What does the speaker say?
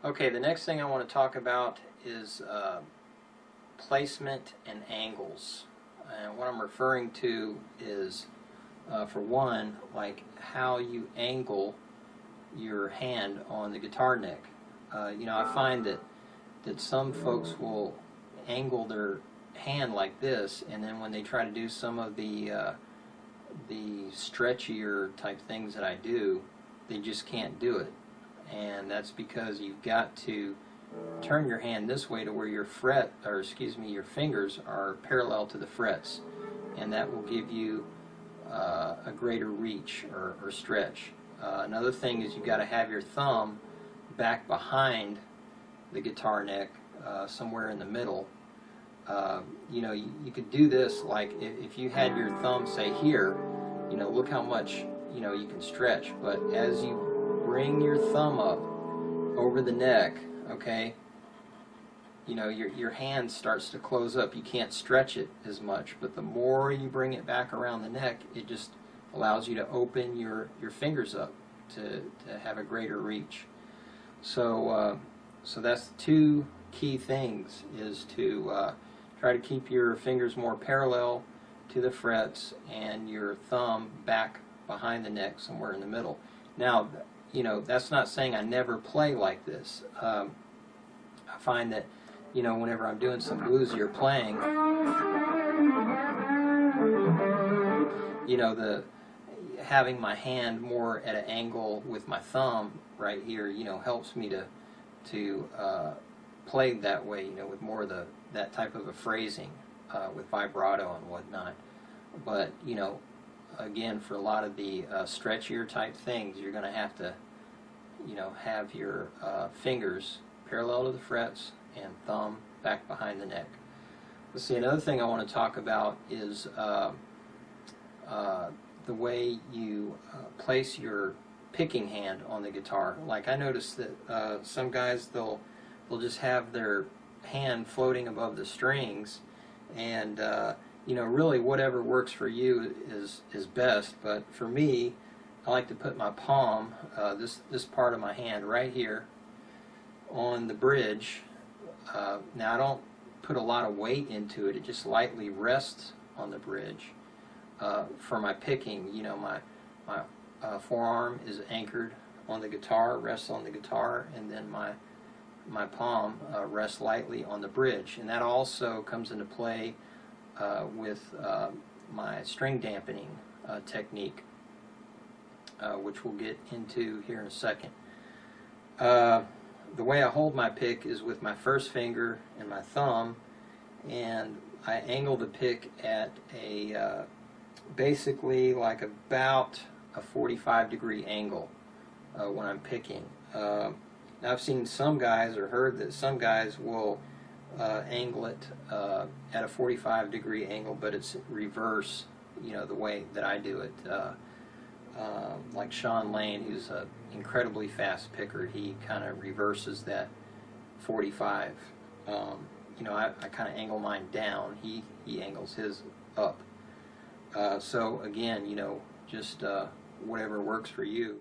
Okay, the next thing I want to talk about is placement and angles. And what I'm referring to is, for one, like how you angle your hand on the guitar neck. I find that some folks will angle their hand like this, and then when they try to do some of the stretchier type things that I do, they just can't do it. And that's because you've got to turn your hand this way to where your your fingers are parallel to the frets, and that will give you a greater reach or stretch. Another thing is you've got to have your thumb back behind the guitar neck, somewhere in the middle. You could do this like if you had your thumb, say here, look how much you can stretch. But as you bring your thumb up over the neck, okay, your hand starts to close up. You can't stretch it as much, but the more you bring it back around the neck, it just allows you to open your fingers up to have a greater reach. So that's two key things, is to try to keep your fingers more parallel to the frets and your thumb back behind the neck, somewhere in the middle. Now, that's not saying I never play like this. I find that, whenever I'm doing some bluesier playing, having my hand more at an angle with my thumb right here, helps me to play that way, with more of that type of a phrasing, with vibrato and whatnot. But, again, for a lot of the stretchier type things, you're going to have to, have your fingers parallel to the frets and thumb back behind the neck. Let's see, another thing I want to talk about is the way you place your picking hand on the guitar. Like, I noticed that some guys, they'll just have their hand floating above the strings, and really whatever works for you is best. But for me, I like to put my palm, this part of my hand right here, on the bridge. Now, I don't put a lot of weight into it. It just lightly rests on the bridge. For my picking, my forearm is anchored on the guitar, rests on the guitar, and then my palm rests lightly on the bridge. And that also comes into play with my string dampening technique, which we'll get into here in a second. The way I hold my pick is with my first finger and my thumb, and I angle the pick at a basically like about a 45-degree angle when I'm picking. Now, I've seen some guys, or heard that some guys will angle it at a 45-degree angle, but it's reverse, the way that I do it. Like Sean Lane, who's an incredibly fast picker, he kind of reverses that 45. I kind of angle mine down. He angles his up. So again, just whatever works for you.